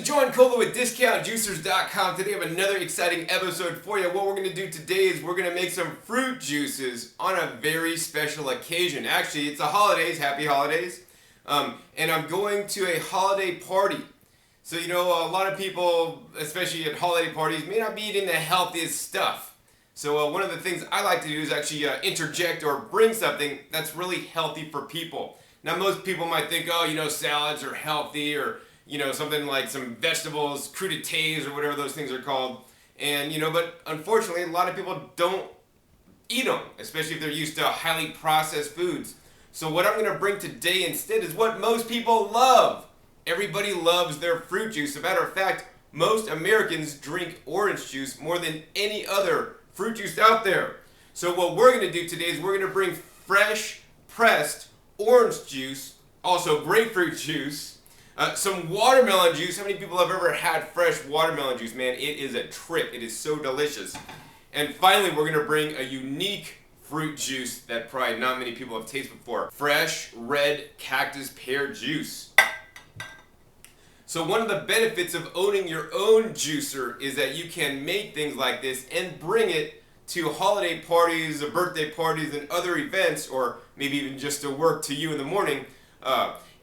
Join Cola with DiscountJuicers.com. Today I have another exciting episode for you. What we're going to do today is we're going to make some fruit juices on a very special occasion. Actually, it's the holidays. Happy holidays. And I'm going to a holiday party. So, you know, a lot of people, especially at holiday parties, may not be eating the healthiest stuff. So one of the things I like to do is actually interject or bring something that's really healthy for people. Now, most people might think, oh, you know, salads are healthy, or you know, something like some vegetables, crudités, or whatever those things are called. And, you know, but unfortunately, a lot of people don't eat them, especially if they're used to highly processed foods. So what I'm going to bring today instead is what most people love. Everybody loves their fruit juice. As a matter of fact, most Americans drink orange juice more than any other fruit juice out there. So what we're going to do today is we're going to bring fresh pressed orange juice, also grapefruit juice, some watermelon juice. How many people have ever had fresh watermelon juice? Man, it is a trip. It is so delicious. And finally, we're going to bring a unique fruit juice that probably not many people have tasted before. Fresh red cactus pear juice. So one of the benefits of owning your own juicer is that you can make things like this and bring it to holiday parties, or birthday parties, and other events, or maybe even just to work to you in the morning.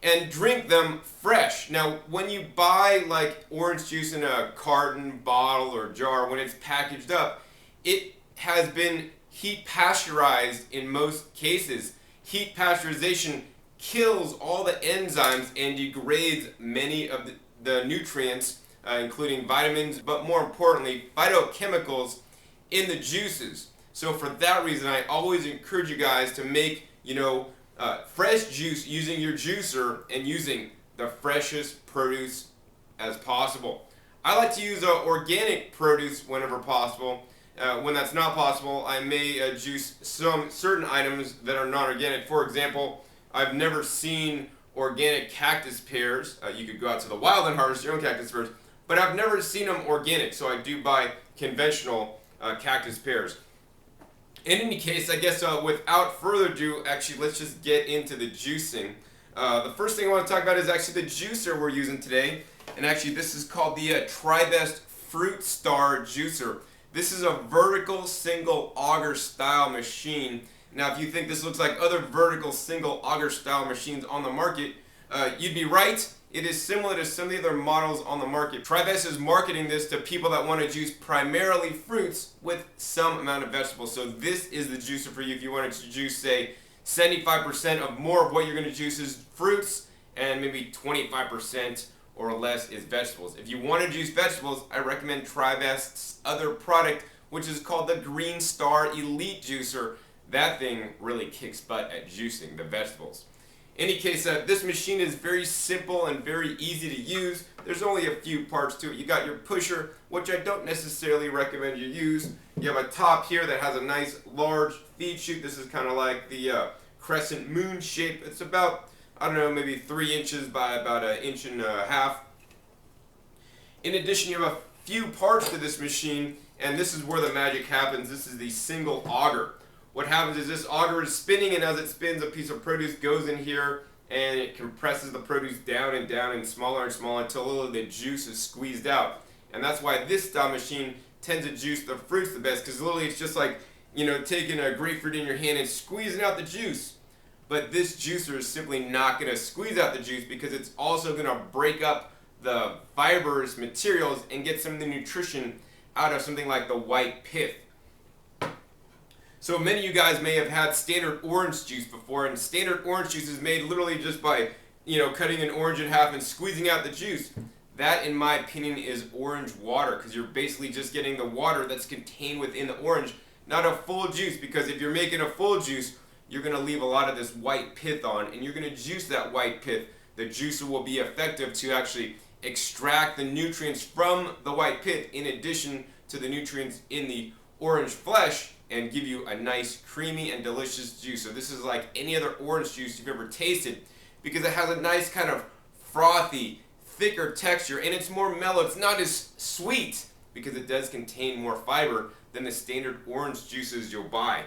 And drink them fresh. Now, when you buy like orange juice in a carton, bottle, or jar, when it's packaged up, it has been heat pasteurized in most cases. Heat pasteurization kills all the enzymes and degrades many of the nutrients, including vitamins, but more importantly, phytochemicals in the juices. So for that reason, I always encourage you guys to make, fresh juice using your juicer and using the freshest produce as possible. I like to use organic produce whenever possible. When that's not possible, I may juice some certain items that are non-organic. For example, I've never seen organic cactus pears. You could go out to the wild and harvest your own cactus pears, but I've never seen them organic, so I do buy conventional cactus pears. In any case, I guess without further ado, actually, let's just get into the juicing. The first thing I want to talk about is actually the juicer we're using today. And actually, this is called the TriBest FruitStar Juicer. This is a vertical single auger style machine. Now, if you think this looks like other vertical single auger style machines on the market, you'd be right. It is similar to some of the other models on the market. TriBest is marketing this to people that want to juice primarily fruits with some amount of vegetables. So this is the juicer for you if you wanted to juice, say, 75% of more of what you're going to juice is fruits, and maybe 25% or less is vegetables. If you want to juice vegetables, I recommend TriBest's other product, which is called the Green Star Elite Juicer. That thing really kicks butt at juicing the vegetables. In any case, this machine is very simple and very easy to use. There's only a few parts to it. You got your pusher, which I don't necessarily recommend you use. You have a top here that has a nice large feed chute. This is kind of like the crescent moon shape. It's about, I don't know, maybe 3 inches by about 1.5 inches. In addition, you have a few parts to this machine, and this is where the magic happens. This is the single auger. What happens is this auger is spinning, and as it spins, a piece of produce goes in here, and it compresses the produce down and smaller and smaller until all of the juice is squeezed out. And that's why this style machine tends to juice the fruits the best, because literally it's just like, taking a grapefruit in your hand and squeezing out the juice. But this juicer is simply not going to squeeze out the juice, because it's also going to break up the fibrous materials and get some of the nutrition out of something like the white pith. So many of you guys may have had standard orange juice before, and standard orange juice is made literally just by, cutting an orange in half and squeezing out the juice. That, in my opinion, is orange water, because you're basically just getting the water that's contained within the orange, not a full juice, because if you're making a full juice, you're going to leave a lot of this white pith on, and you're going to juice that white pith. The juicer will be effective to actually extract the nutrients from the white pith in addition to the nutrients in the orange flesh, and give you a nice creamy and delicious juice. So this is like any other orange juice you've ever tasted, because it has a nice kind of frothy, thicker texture, and it's more mellow. It's not as sweet because it does contain more fiber than the standard orange juices you'll buy.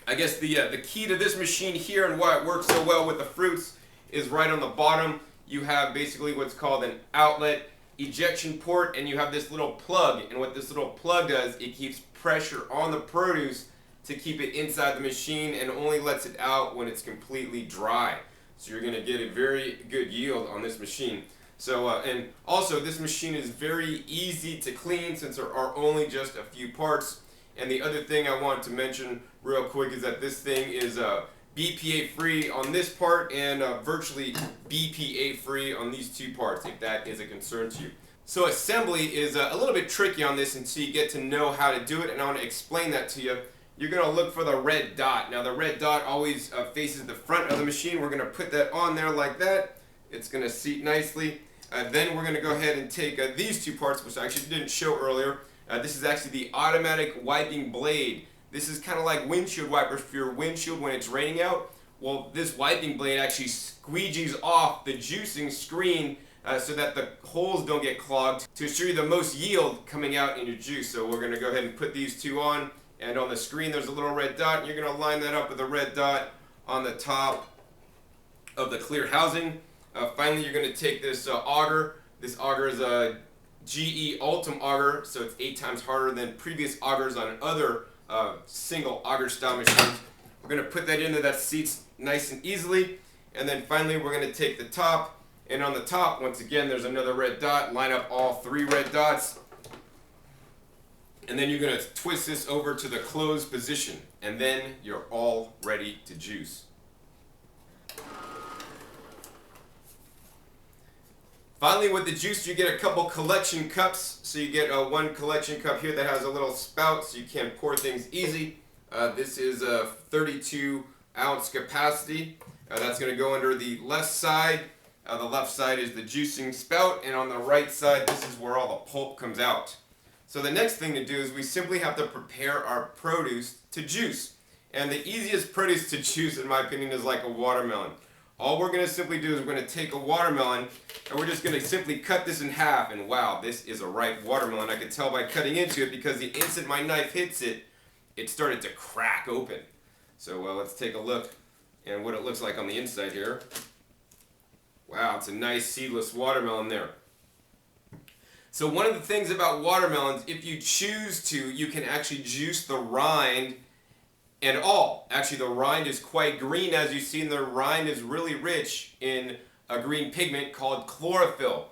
I guess the key to this machine here and why it works so well with the fruits is right on the bottom. you have basically what's called an outlet ejection port, and you have this little plug. And what this little plug does, it keeps pressure on the produce to keep it inside the machine and only lets it out when it's completely dry. So you're going to get a very good yield on this machine. So and also this machine is very easy to clean since there are only just a few parts. And the other thing I want to mention real quick is that this thing is BPA free on this part and virtually BPA free on these two parts, if that is a concern to you. So assembly is a little bit tricky on this until you get to know how to do it, and I want to explain that to you. You're going to look for the red dot. Now the red dot always faces the front of the machine. We're going to put that on there like that. It's going to seat nicely. Then we're going to go ahead and take these two parts, which I actually didn't show earlier. This is actually the automatic wiping blade. This is kind of like windshield wipers for your windshield when it's raining out. Well, this wiping blade actually squeegees off the juicing screen so that the holes don't get clogged to assure you the most yield coming out in your juice. So we're going to go ahead and put these two on, and on the screen there's a little red dot, and you're going to line that up with the red dot on the top of the clear housing. Finally, you're going to take this auger. This auger is a GE Ultim auger, so it's 8 times harder than previous augers on other single auger style machines. We're going to put that in there, that seats nice and easily. And then finally we're going to take the top, and on the top once again there's another red dot. Line up all 3 red dots, and then you're going to twist this over to the closed position, and then you're all ready to juice. Finally, with the juicer, you get a couple collection cups. So you get one collection cup here that has a little spout so you can pour things easy. This is a 32-ounce capacity. That's going to go under the left side. The left side is the juicing spout, and on the right side, this is where all the pulp comes out. So the next thing to do is we simply have to prepare our produce to juice. And the easiest produce to juice, in my opinion, is like a watermelon. All we're going to simply do is we're going to take a watermelon, and we're just going to simply cut this in half. And wow, this is a ripe watermelon. I could tell by cutting into it because the instant my knife hits it, it started to crack open. So let's take a look at what it looks like on the inside here. Wow, it's a nice seedless watermelon there. So one of the things about watermelons, if you choose to, you can actually juice the rind and all. Actually, the rind is quite green, as you see, and the rind is really rich in a green pigment called chlorophyll.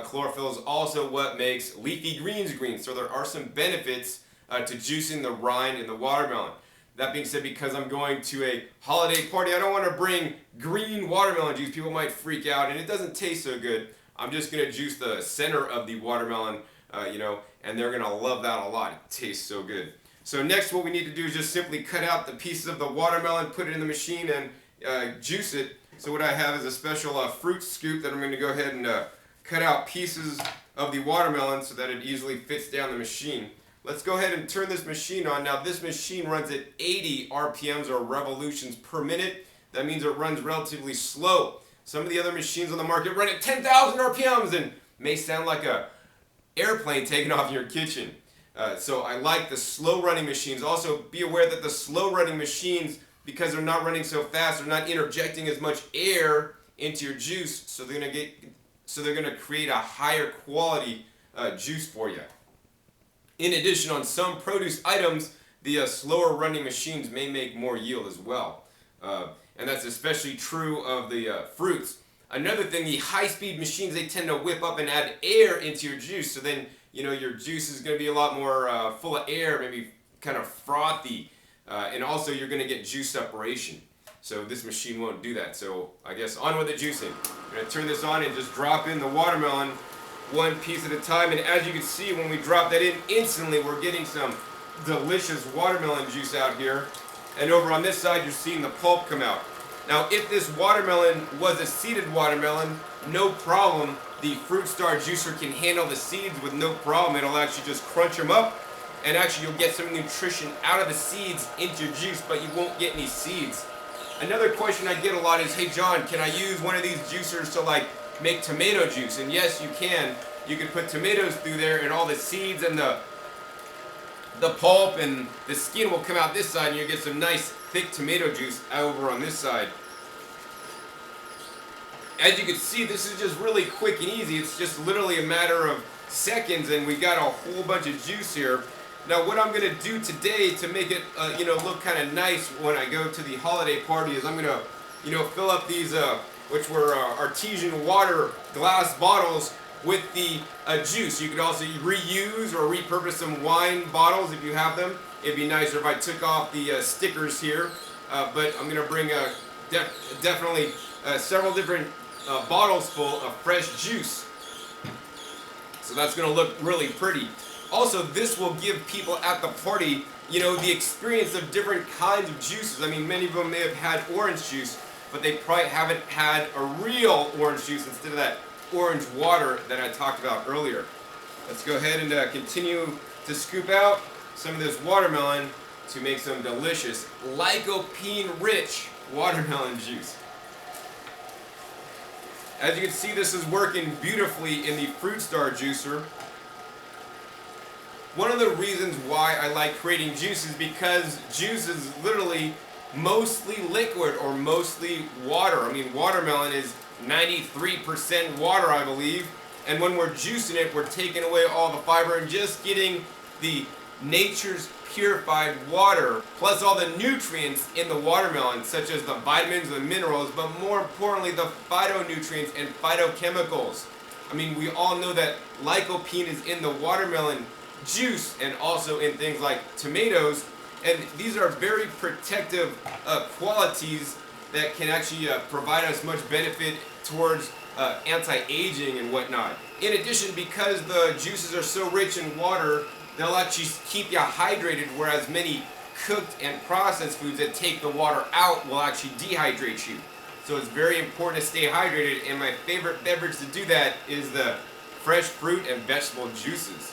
Chlorophyll is also what makes leafy greens green, so there are some benefits to juicing the rind in the watermelon. That being said, because I'm going to a holiday party, I don't want to bring green watermelon juice. People might freak out, and it doesn't taste so good. I'm just going to juice the center of the watermelon, and they're going to love that a lot. It tastes so good. So next what we need to do is just simply cut out the pieces of the watermelon, put it in the machine, and juice it. So what I have is a special fruit scoop that I'm going to go ahead and cut out pieces of the watermelon so that it easily fits down the machine. Let's go ahead and turn this machine on. Now this machine runs at 80 RPMs or revolutions per minute. That means it runs relatively slow. Some of the other machines on the market run at 10,000 RPMs and may sound like a airplane taking off in your kitchen. So I like the slow running machines. Also be aware that the slow running machines, because they're not running so fast, they're not interjecting as much air into your juice, so they're going to create a higher quality juice for you. In addition, on some produce items, the slower running machines may make more yield as well. And that's especially true of the fruits. Another thing, the high-speed machines, they tend to whip up and add air into your juice, so then your juice is going to be a lot more full of air, maybe kind of frothy, and also you're going to get juice separation. So this machine won't do that. So I guess on with the juicing. I'm going to turn this on and just drop in the watermelon one piece at a time, and as you can see, when we drop that in, instantly we're getting some delicious watermelon juice out here. And over on this side, you're seeing the pulp come out. Now, if this watermelon was a seeded watermelon, no problem. The FruitStar Juicer can handle the seeds with no problem. It'll actually just crunch them up, and actually you'll get some nutrition out of the seeds into your juice, but you won't get any seeds. Another question I get a lot is, hey John, can I use one of these juicers to make tomato juice? And yes, you can. You can put tomatoes through there, and all the seeds and the pulp and the skin will come out this side, and you'll get some nice thick tomato juice over on this side. As you can see, this is just really quick and easy. It's just literally a matter of seconds, and we got a whole bunch of juice here. Now, what I'm gonna do today to make it, look kind of nice when I go to the holiday party is I'm gonna, fill up these, which were artesian water glass bottles with the juice. You could also reuse or repurpose some wine bottles if you have them. It'd be nicer if I took off the stickers here, but I'm gonna bring definitely several different bottles full of fresh juice. So that's going to look really pretty. Also, this will give people at the party, the experience of different kinds of juices. I mean, many of them may have had orange juice, but they probably haven't had a real orange juice instead of that orange water that I talked about earlier. Let's go ahead and continue to scoop out some of this watermelon to make some delicious lycopene-rich watermelon juice. As you can see, this is working beautifully in the FruitStar Juicer. One of the reasons why I like creating juice is because juice is literally mostly liquid or mostly water. I mean, watermelon is 93% water, I believe. And when we're juicing it, we're taking away all the fiber and just getting the nature's purified water, plus all the nutrients in the watermelon, such as the vitamins and minerals, but more importantly, the phytonutrients and phytochemicals. I mean, we all know that lycopene is in the watermelon juice and also in things like tomatoes, and these are very protective qualities that can actually provide us much benefit towards anti-aging and whatnot. In addition, because the juices are so rich in water, they'll actually keep you hydrated, whereas many cooked and processed foods that take the water out will actually dehydrate you. So it's very important to stay hydrated, and my favorite beverage to do that is the fresh fruit and vegetable juices.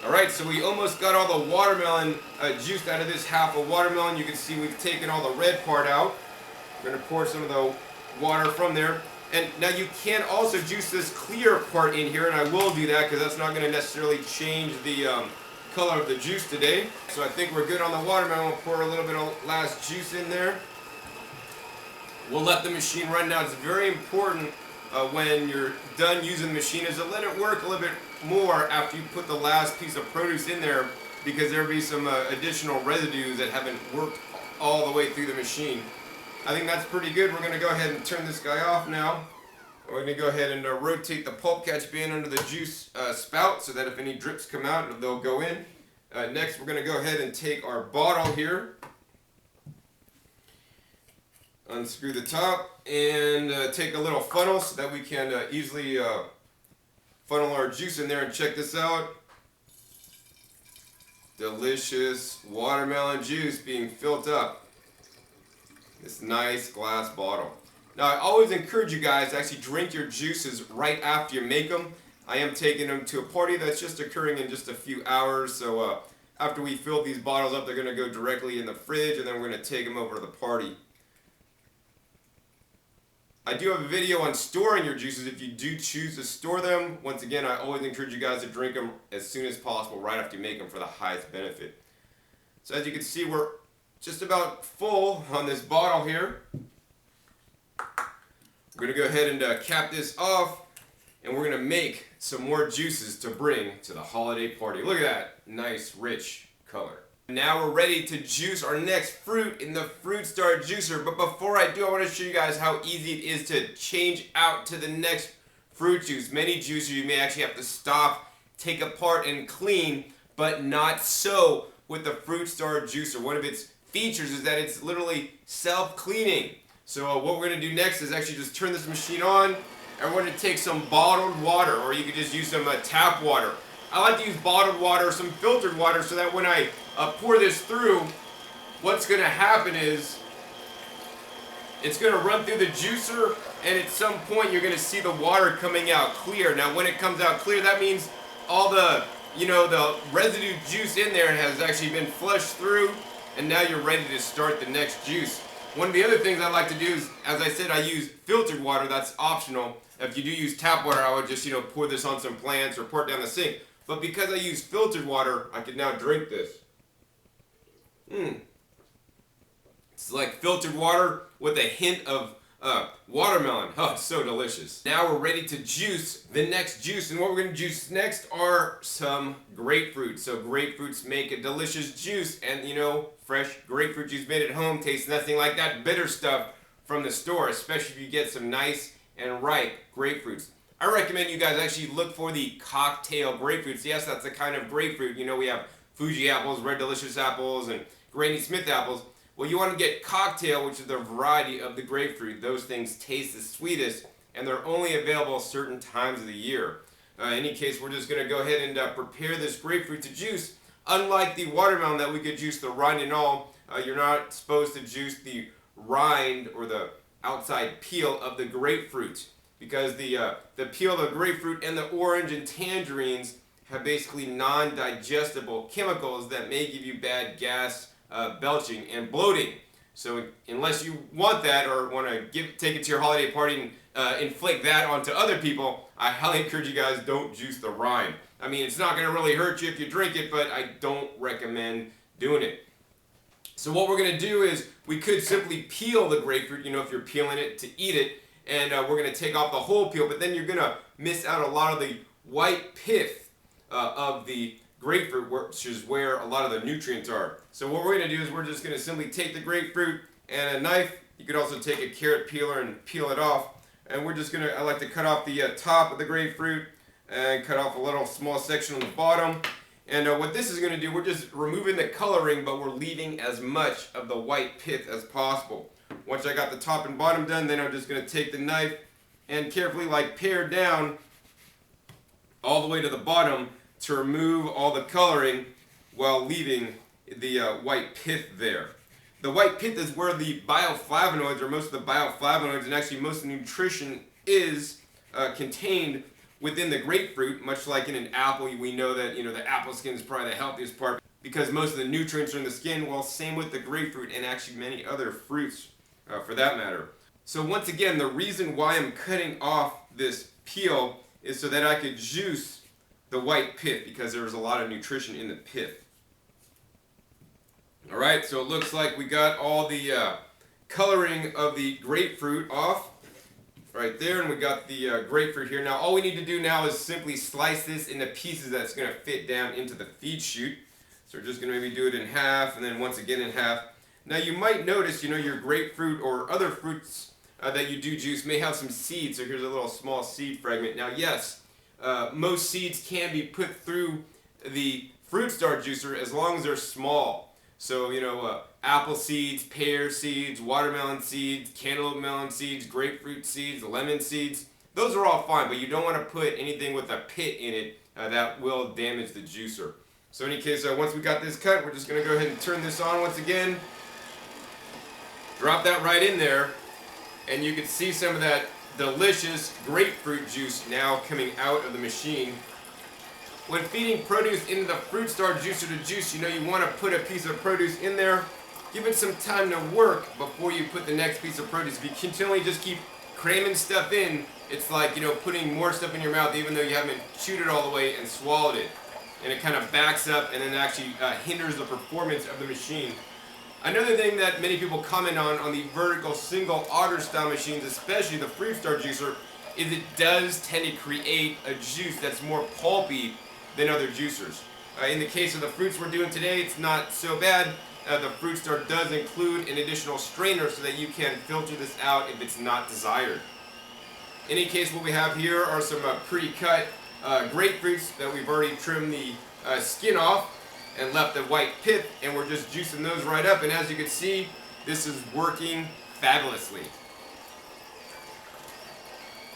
Alright, so we almost got all the watermelon juice out of this half of watermelon. You can see we've taken all the red part out. We're going to pour some of the water from there. And now you can also juice this clear part in here, and I will do that because that's not going to necessarily change the color of the juice today. So I think we're good on the watermelon. We'll pour a little bit of last juice in there. We'll let the machine run. Now it's very important when you're done using the machine is to let it work a little bit more after you put the last piece of produce in there, because there'll be some additional residues that haven't worked all the way through the machine. I think that's pretty good. We're going to go ahead and turn this guy off now. We're going to go ahead and rotate the pulp catch bin under the juice spout so that if any drips come out, they'll go in. Next, we're going to go ahead and take our bottle here, unscrew the top, and take a little funnel so that we can easily funnel our juice in there. And check this out. Delicious watermelon juice being filled up. This nice glass bottle. Now, I always encourage you guys to actually drink your juices right after you make them. I am taking them to a party that's just occurring in just a few hours. So after we fill these bottles up, they're going to go directly in the fridge, and then we're going to take them over to the party. I do have a video on storing your juices if you do choose to store them. Once again, I always encourage you guys to drink them as soon as possible right after you make them for the highest benefit. So as you can see, we're just about full on this bottle here. We're going to go ahead and cap this off, and we're going to make some more juices to bring to the holiday party. Look at that nice rich color. Now we're ready to juice our next fruit in the FruitStar Juicer. But before I do, I want to show you guys how easy it is to change out to the next fruit juice. Many juicers you may actually have to stop, take apart, and clean, but not so with the FruitStar Juicer. One of its features is that it's literally self-cleaning. So what we're going to do next is actually just turn this machine on, and we're going to take some bottled water, or you could just use some tap water. I like to use bottled water or some filtered water so that when I pour this through, what's going to happen is it's going to run through the juicer, and at some point you're going to see the water coming out clear. Now when it comes out clear, that means all the residue juice in there has actually been flushed through, and now you're ready to start the next juice. One of the other things I like to do is, as I said, I use filtered water. That's optional. If you do use tap water, I would just pour this on some plants or pour it down the sink. But because I use filtered water, I can now drink this. It's like filtered water with a hint of watermelon. Oh, it's so delicious. Now we're ready to juice the next juice, and what we're going to juice next are some grapefruit. So grapefruits make a delicious juice, and you know, fresh grapefruit juice made at home tastes nothing like that bitter stuff from the store, especially if you get some nice and ripe grapefruits. I recommend you guys actually look for the cocktail grapefruits. Yes, that's the kind of grapefruit. You know, we have Fuji apples, Red Delicious apples, and Granny Smith apples. Well, you want to get cocktail, which is the variety of the grapefruit. Those things taste the sweetest, and they're only available certain times of the year. In any case, we're just going to go ahead and prepare this grapefruit to juice. Unlike the watermelon that we could juice the rind and all, you're not supposed to juice the rind or the outside peel of the grapefruit, because the peel of the grapefruit and the orange and tangerines have basically non-digestible chemicals that may give you bad gas, belching, and bloating. So unless you want that or want to take it to your holiday party and inflict that onto other people, I highly encourage you guys, don't juice the rind. I mean, it's not going to really hurt you if you drink it, but I don't recommend doing it. So what we're going to do is we could simply peel the grapefruit, you know, if you're peeling it to eat it, and we're going to take off the whole peel, but then you're going to miss out a lot of the white pith of the grapefruit, which is where a lot of the nutrients are. So what we're going to do is we're just going to simply take the grapefruit and a knife. You could also take a carrot peeler and peel it off. And we're just going to, I like to cut off the top of the grapefruit and cut off a little small section on the bottom. And what this is going to do, we're just removing the coloring, but we're leaving as much of the white pith as possible. Once I got the top and bottom done, then I'm just going to take the knife and carefully pare down all the way to the bottom to remove all the coloring while leaving the white pith there. The white pith is where the bioflavonoids, or most of the bioflavonoids, and actually most of the nutrition is contained within the grapefruit. Much like in an apple, we know that, you know, the apple skin is probably the healthiest part because most of the nutrients are in the skin. Well, same with the grapefruit and actually many other fruits for that matter. So once again, the reason why I'm cutting off this peel is so that I could juice the white pith, because there's a lot of nutrition in the pith. Alright, so it looks like we got all the coloring of the grapefruit off right there, and we got the grapefruit here. Now all we need to do now is simply slice this into pieces that's going to fit down into the feed chute. So we're just going to maybe do it in half, and then once again in half. Now you might notice, you know, your grapefruit or other fruits that you do juice may have some seeds. So here's a little small seed fragment. Now yes, most seeds can be put through the FruitStar Juicer as long as they're small. So, you know, apple seeds, pear seeds, watermelon seeds, cantaloupe melon seeds, grapefruit seeds, lemon seeds. Those are all fine, but you don't want to put anything with a pit in it that will damage the juicer. So in any case, once we got this cut, we're just going to go ahead and turn this on once again. Drop that right in there, and you can see some of that delicious grapefruit juice now coming out of the machine. When feeding produce into the FruitStar Juicer to juice, you know, you want to put a piece of produce in there. Give it some time to work before you put the next piece of produce. If you continually just keep cramming stuff in, it's like, you know, putting more stuff in your mouth even though you haven't chewed it all the way and swallowed it. And it kind of backs up and then actually hinders the performance of the machine. Another thing that many people comment on the vertical single auger style machines, especially the FruitStar Juicer, is it does tend to create a juice that's more pulpy than other juicers. In the case of the fruits we're doing today, it's not so bad. The FruitStar does include an additional strainer so that you can filter this out if it's not desired. In any case, what we have here are some pre-cut grapefruits that we've already trimmed the skin off and left the white pith, and we're just juicing those right up, and as you can see, this is working fabulously.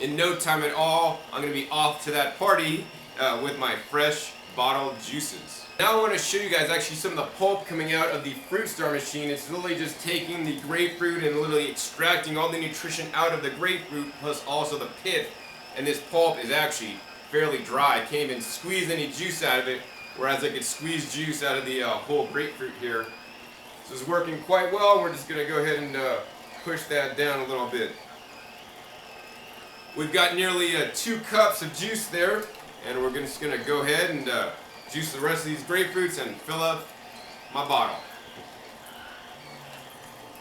In no time at all, I'm going to be off to that party with my fresh bottled juices. Now I want to show you guys actually some of the pulp coming out of the FruitStar machine. It's literally just taking the grapefruit and literally extracting all the nutrition out of the grapefruit, plus also the pith, and this pulp is actually fairly dry. I can't even squeeze any juice out of it, whereas I could squeeze juice out of the whole grapefruit here. So it's working quite well. We're just going to go ahead and push that down a little bit. We've got nearly 2 cups of juice there, and we're just going to go ahead and juice the rest of these grapefruits and fill up my bottle.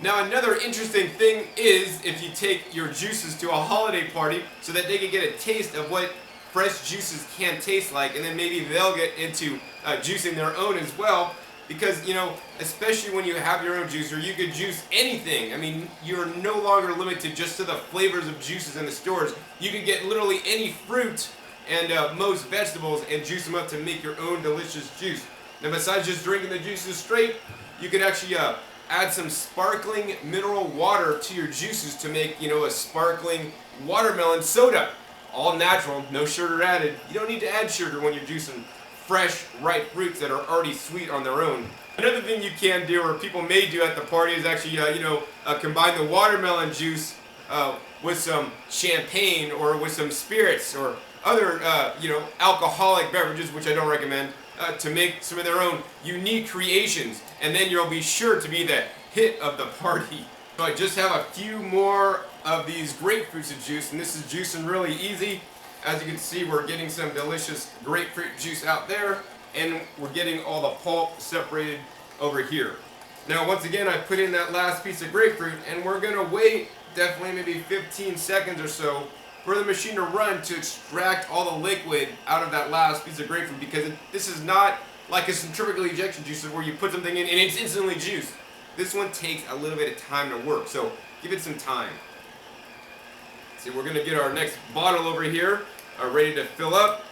Now another interesting thing is if you take your juices to a holiday party so that they can get a taste of what fresh juices can taste like, and then maybe they'll get into juicing their own as well. Because, you know, especially when you have your own juicer, you could juice anything. I mean, you're no longer limited just to the flavors of juices in the stores. You can get literally any fruit and most vegetables and juice them up to make your own delicious juice. Now, besides just drinking the juices straight, you could actually add some sparkling mineral water to your juices to make, you know, a sparkling watermelon soda. All natural, no sugar added. You don't need to add sugar when you're juicing fresh, ripe fruits that are already sweet on their own. Another thing you can do, or people may do at the party, is actually, combine the watermelon juice with some champagne or with some spirits or other, alcoholic beverages, which I don't recommend, to make some of their own unique creations. And then you'll be sure to be the hit of the party. So I just have a few more of these grapefruit juice, and this is juicing really easy. As you can see, we're getting some delicious grapefruit juice out there, and we're getting all the pulp separated over here. Now, once again, I put in that last piece of grapefruit, and we're gonna wait definitely maybe 15 seconds or so for the machine to run to extract all the liquid out of that last piece of grapefruit, because this is not like a centrifugal ejection juicer where you put something in and it's instantly juiced. This one takes a little bit of time to work, so give it some time. See, we're gonna get our next bottle over here, ready to fill up,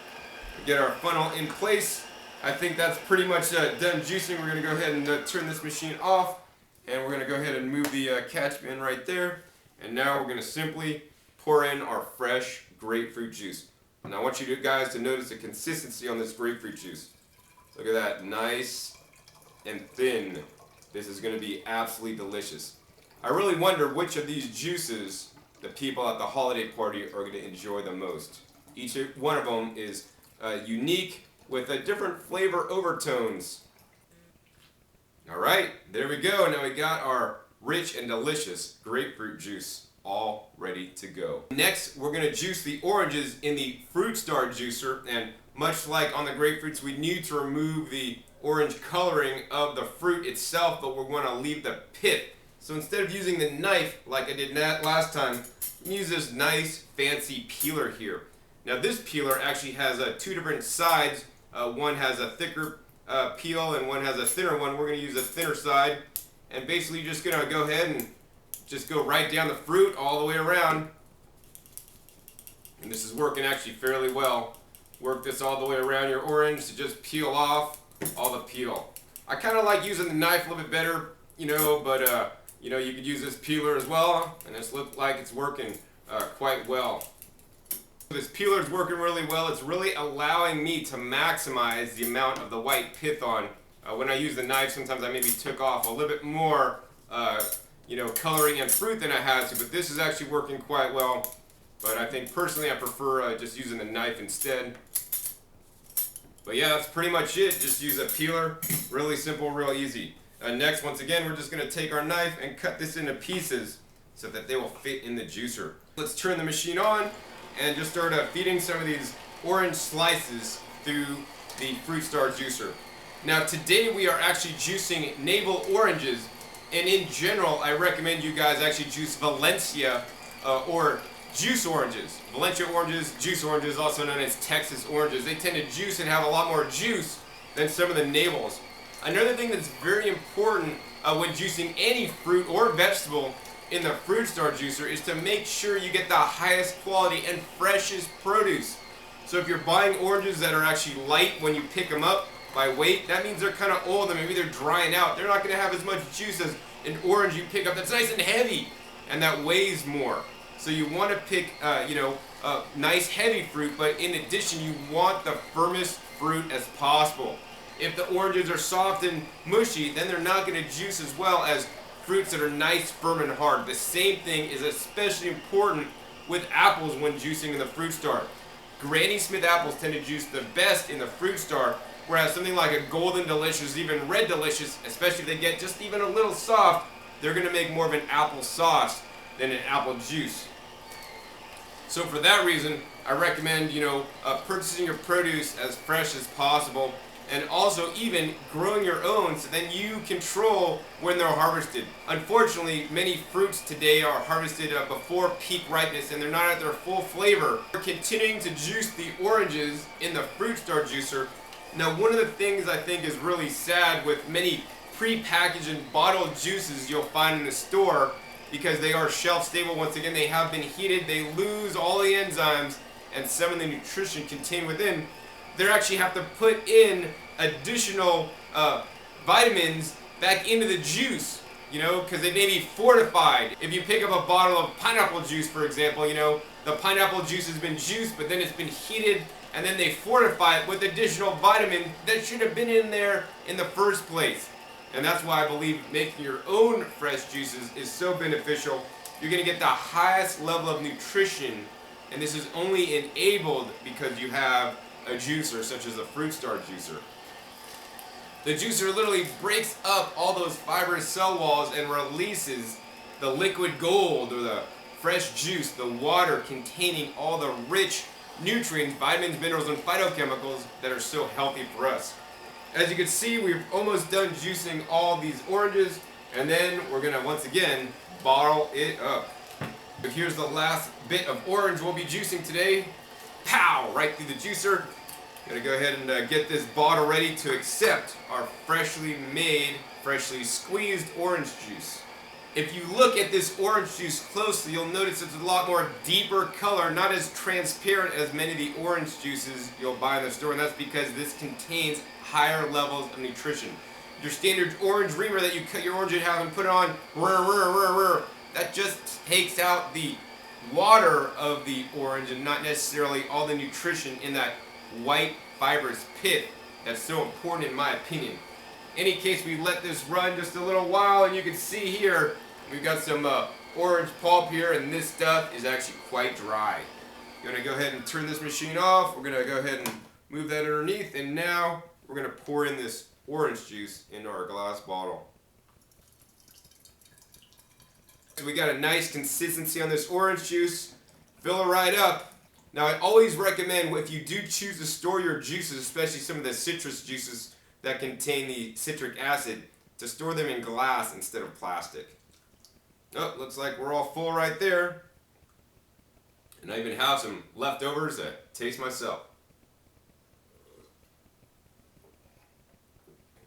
get our funnel in place. I think that's pretty much done juicing. We're gonna go ahead and turn this machine off, and we're gonna go ahead and move the catch bin right there. And now we're gonna simply pour in our fresh grapefruit juice. And I want you guys to notice the consistency on this grapefruit juice. Look at that, nice and thin. This is gonna be absolutely delicious. I really wonder which of these juices the people at the holiday party are going to enjoy the most. Each one of them is unique with different flavor overtones. Alright, there we go. Now we got our rich and delicious grapefruit juice all ready to go. Next, we're going to juice the oranges in the FruitStar Juicer, and much like on the grapefruits, we need to remove the orange coloring of the fruit itself, but we're going to leave the pith. So instead of using the knife like I did last time, use this nice fancy peeler here. Now this peeler actually has two different sides. One has a thicker peel and one has a thinner one. We're going to use a thinner side, and basically you're just going to go ahead and just go right down the fruit all the way around. And this is working actually fairly well. Work this all the way around your orange to just peel off all the peel. I kind of like using the knife a little bit better, but you could use this peeler as well, and this looks like it's working quite well. This peeler is working really well. It's really allowing me to maximize the amount of the white pith on. When I use the knife, sometimes I maybe took off a little bit more, coloring and fruit than I had to, but this is actually working quite well. But I think personally I prefer just using the knife instead. But yeah, that's pretty much it. Just use a peeler. Really simple, real easy. Next, once again, we're just going to take our knife and cut this into pieces so that they will fit in the juicer. Let's turn the machine on and just start feeding some of these orange slices through the FruitStar Juicer. Now today we are actually juicing navel oranges, and in general I recommend you guys actually juice Valencia or juice oranges. Valencia oranges, juice oranges, also known as Texas oranges. They tend to juice and have a lot more juice than some of the navels. Another thing that's very important when juicing any fruit or vegetable in the FruitStar Juicer is to make sure you get the highest quality and freshest produce. So if you're buying oranges that are actually light when you pick them up by weight, that means they're kind of old and maybe they're drying out. They're not going to have as much juice as an orange you pick up that's nice and heavy and that weighs more. So you want to pick, nice heavy fruit, but in addition you want the firmest fruit as possible. If the oranges are soft and mushy, then they're not going to juice as well as fruits that are nice, firm, and hard. The same thing is especially important with apples when juicing in the FruitStar. Granny Smith apples tend to juice the best in the FruitStar, whereas something like a Golden Delicious, even Red Delicious, especially if they get just even a little soft, they're going to make more of an apple sauce than an apple juice. So for that reason, I recommend, purchasing your produce as fresh as possible. and also even growing your own so then you control when they're harvested. Unfortunately, many fruits today are harvested before peak ripeness and they're not at their full flavor. We're continuing to juice the oranges in the FruitStar Juicer. Now, one of the things I think is really sad with many pre-packaged and bottled juices you'll find in the store, because they are shelf stable, once again they have been heated, they lose all the enzymes and some of the nutrition contained within. They actually have to put in additional vitamins back into the juice, you know, because they may be fortified. If you pick up a bottle of pineapple juice, for example, you know, the pineapple juice has been juiced, but then it's been heated, and then they fortify it with additional vitamin that should have been in there in the first place. And that's why I believe making your own fresh juices is so beneficial. You're going to get the highest level of nutrition, and this is only enabled because you have a juicer such as a FruitStar Juicer. The juicer literally breaks up all those fibrous cell walls and releases the liquid gold, or the fresh juice, the water containing all the rich nutrients, vitamins, minerals, and phytochemicals that are so healthy for us. As you can see, we've almost done juicing all these oranges, and then we're gonna once again bottle it up. But here's the last bit of orange we'll be juicing today. Pow! Right through the juicer. Gonna go ahead and get this bottle ready to accept our freshly made, freshly squeezed orange juice. If you look at this orange juice closely, you'll notice it's a lot more deeper color, not as transparent as many of the orange juices you'll buy in the store, and that's because this contains higher levels of nutrition. Your standard orange reamer that you cut your orange in half and put it on, that just takes out the water of the orange and not necessarily all the nutrition in that white fibrous pith that's so important in my opinion. In any case, we let this run just a little while, and you can see here we've got some orange pulp here, and this stuff is actually quite dry. I'm gonna go ahead and turn this machine off. We're gonna go ahead and move that underneath, and now we're gonna pour in this orange juice into our glass bottle. So we got a nice consistency on this orange juice. Fill it right up. Now, I always recommend, if you do choose to store your juices, especially some of the citrus juices that contain the citric acid, to store them in glass instead of plastic. Oh, looks like we're all full right there. And I even have some leftovers to taste myself.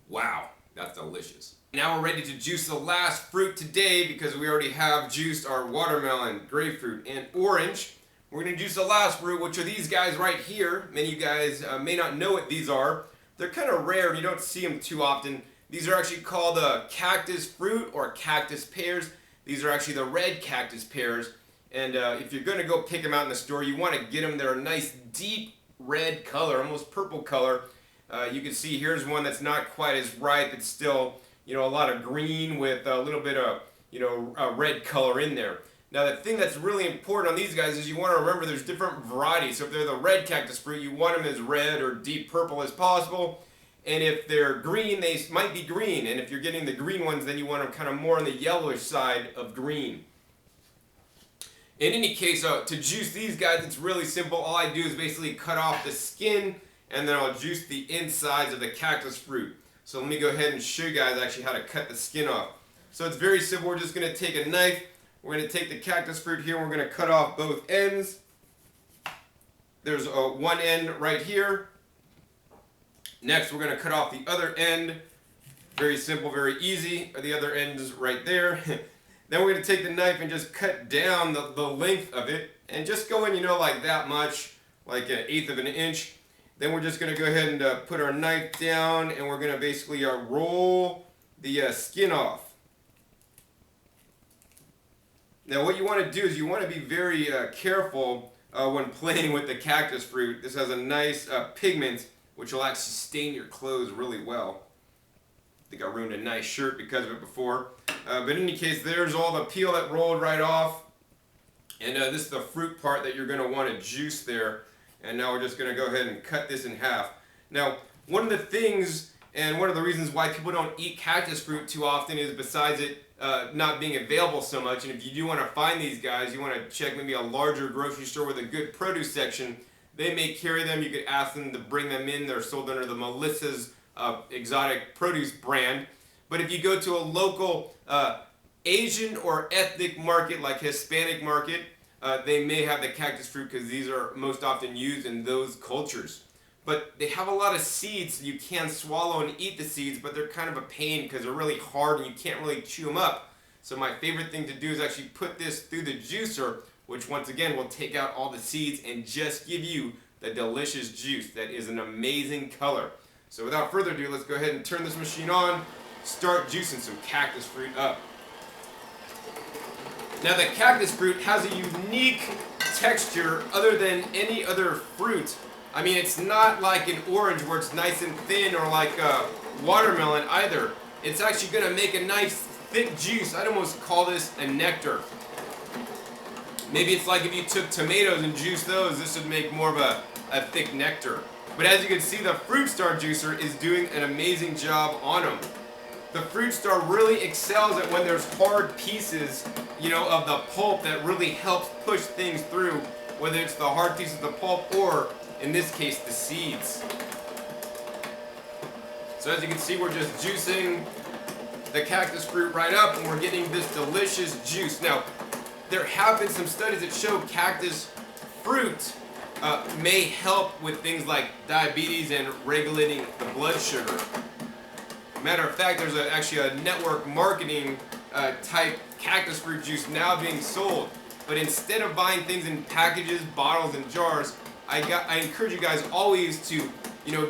Wow, that's delicious. Now we're ready to juice the last fruit today, because we already have juiced our watermelon, grapefruit, and orange. We're going to juice the last fruit, which are these guys right here. Many of you guys may not know what these are. They're kind of rare, and you don't see them too often. These are actually called cactus fruit or cactus pears. These are actually the red cactus pears. And if you're going to go pick them out in the store, you want to get them. They're a nice deep red color, almost purple color. You can see here's one that's not quite as ripe. It's still, you know, a lot of green with a little bit of, you know, red color in there. Now, the thing that's really important on these guys is you want to remember there's different varieties. So if they're the red cactus fruit, you want them as red or deep purple as possible. And if they're green, they might be green. And if you're getting the green ones, then you want them kind of more on the yellowish side of green. In any case, to juice these guys, it's really simple. All I do is basically cut off the skin, and then I'll juice the insides of the cactus fruit. So let me go ahead and show you guys actually how to cut the skin off. So it's very simple. We're just going to take a knife. We're going to take the cactus fruit here, and we're going to cut off both ends. There's one end right here. Next, we're going to cut off the other end. Very simple, very easy. The other end is right there. Then we're going to take the knife and just cut down the length of it, and just go in, you know, like that much, like 1/8 of an inch. Then we're just going to go ahead and put our knife down, and we're going to basically roll the skin off. Now, what you want to do is you want to be very careful when playing with the cactus fruit. This has a nice pigment, which will actually stain your clothes really well. I think I ruined a nice shirt because of it before. But in any case, there's all the peel that rolled right off. And this is the fruit part that you're going to want to juice there. And now we're just going to go ahead and cut this in half. Now, one of the things, and one of the reasons why people don't eat cactus fruit too often is, besides it not being available so much, and if you do want to find these guys, you want to check maybe a larger grocery store with a good produce section. they may carry them. You could ask them to bring them in. They're sold under the Melissa's exotic produce brand. But if you go to a local Asian or ethnic market like Hispanic market, they may have the cactus fruit because these are most often used in those cultures. But they have a lot of seeds. You can swallow and eat the seeds, but they're kind of a pain because they're really hard and you can't really chew them up. So my favorite thing to do is actually put this through the juicer, which once again will take out all the seeds and just give you the delicious juice that is an amazing color. So without further ado, let's go ahead and turn this machine on, start juicing some cactus fruit up. Now the cactus fruit has a unique texture other than any other fruit. I mean, it's not like an orange where it's nice and thin, or like a watermelon either. It's actually going to make a nice thick juice. I'd almost call this a nectar. Maybe it's like if you took tomatoes and juiced those, this would make more of a thick nectar. But as you can see, the FruitStar Juicer is doing an amazing job on them. The FruitStar really excels at when there's hard pieces, of the pulp that really helps push things through, whether it's the hard piece of the pulp or, in this case, the seeds. So as you can see, we're just juicing the cactus fruit right up and we're getting this delicious juice. Now, there have been some studies that show cactus fruit may help with things like diabetes and regulating the blood sugar. Matter of fact, there's actually a network marketing type cactus fruit juice now being sold. But instead of buying things in packages, bottles, and jars, I encourage you guys always to,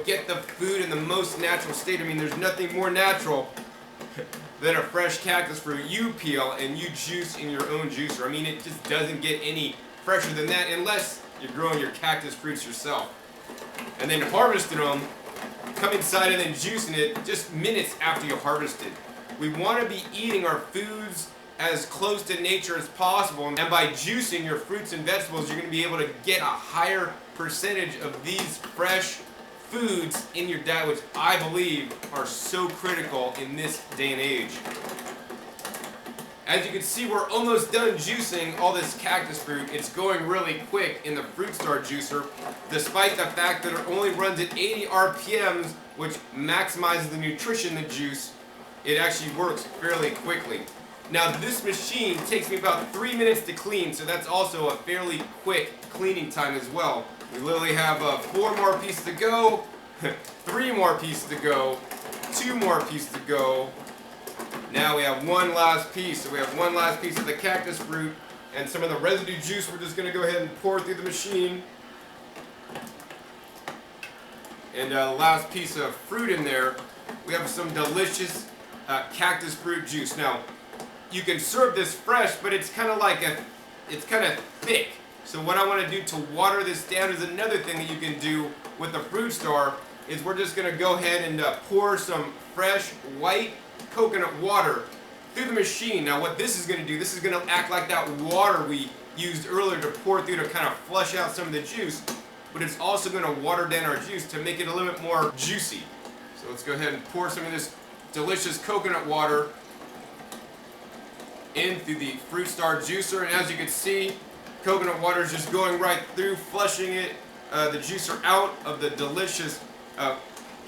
get the food in the most natural state. I mean, there's nothing more natural than a fresh cactus fruit you peel and you juice in your own juicer. I mean, it just doesn't get any fresher than that unless you're growing your cactus fruits yourself. And then harvesting them, come inside and then juicing it just minutes after you harvest it. We want to be eating our foods as close to nature as possible, and by juicing your fruits and vegetables, you're going to be able to get a higher percentage of these fresh foods in your diet, which I believe are so critical in this day and age. As you can see, we're almost done juicing all this cactus fruit. It's going really quick in the FruitStar Juicer, despite the fact that it only runs at 80 RPMs, which maximizes the nutrition in the juice. It actually works fairly quickly. Now this machine takes me about 3 minutes to clean, so that's also a fairly quick cleaning time as well. We literally have 4 more pieces to go, 3 more pieces to go, 2 more pieces to go. Now we have one last piece. So we have one last piece of the cactus fruit and some of the residue juice. We're just going to go ahead and pour through the machine. And last piece of fruit in there, we have some delicious cactus fruit juice. Now, you can serve this fresh, but it's kind of thick. So what I want to do to water this down is another thing that you can do with the FruitStar is we're just going to go ahead and pour some fresh white coconut water through the machine. Now what this is going to do, this is going to act like that water we used earlier to pour through to kind of flush out some of the juice, but it's also going to water down our juice to make it a little bit more juicy. So let's go ahead and pour some of this delicious coconut water in through the FruitStar Juicer, and as you can see, coconut water is just going right through, flushing the juicer out of the delicious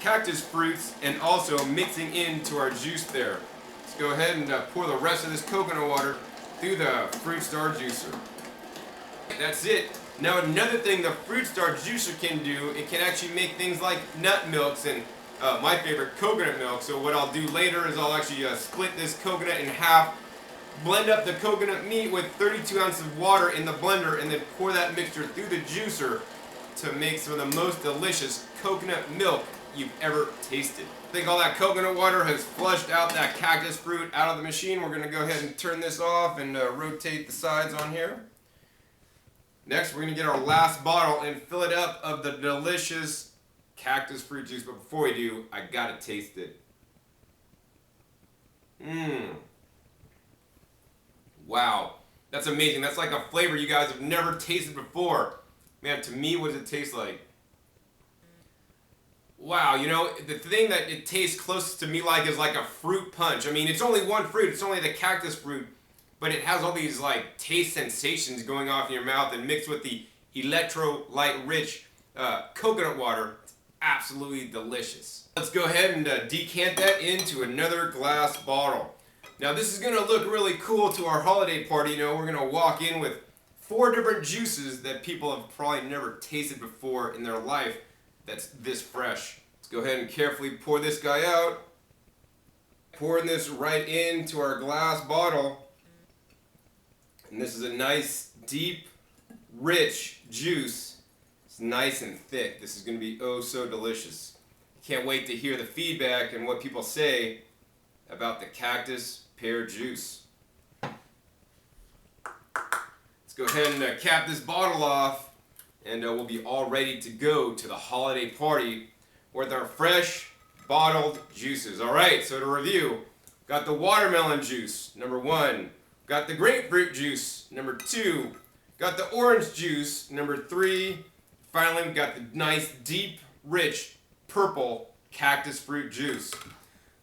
cactus fruits and also mixing into our juice there. Let's go ahead and pour the rest of this coconut water through the FruitStar Juicer. That's it. Now another thing the FruitStar Juicer can do, it can actually make things like nut milks and my favorite, coconut milk. So what I'll do later is I'll actually split this coconut in half, blend up the coconut meat with 32 ounces of water in the blender, and then pour that mixture through the juicer to make some of the most delicious coconut milk you've ever tasted. I think all that coconut water has flushed out that cactus fruit out of the machine. We're going to go ahead and turn this off and rotate the sides on here. Next, we're going to get our last bottle and fill it up of the delicious cactus fruit juice. But before we do, I got to taste it. Wow, that's amazing. That's like a flavor you guys have never tasted before. Man, to me, what does it taste like? Wow, the thing that it tastes closest to me like is like a fruit punch. I mean, it's only one fruit. It's only the cactus fruit. But it has all these like taste sensations going off in your mouth, and mixed with the electrolyte rich coconut water. It's absolutely delicious. Let's go ahead and decant that into another glass bottle. Now this is going to look really cool to our holiday party. You know, we're going to walk in with 4 different juices that people have probably never tasted before in their life that's this fresh. Let's go ahead and carefully pour this guy out. Pouring this right into our glass bottle. And this is a nice, deep, rich juice. It's nice and thick. This is going to be oh so delicious. Can't wait to hear the feedback and what people say about the Cactus pear juice. Let's go ahead and cap this bottle off, and we'll be all ready to go to the holiday party with our fresh bottled juices. Alright, so to review, got the watermelon juice, number 1. Got the grapefruit juice, number 2. Got the orange juice, number 3. Finally, we got the nice, deep, rich, purple cactus fruit juice.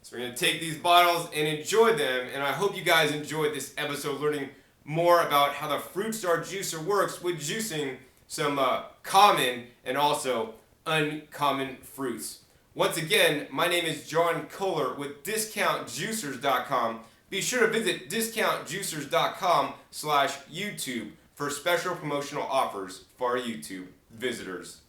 So we're going to take these bottles and enjoy them, and I hope you guys enjoyed this episode learning more about how the FruitStar Juicer works with juicing some common and also uncommon fruits. Once again, my name is John Kohler with DiscountJuicers.com. Be sure to visit DiscountJuicers.com/YouTube for special promotional offers for our YouTube visitors.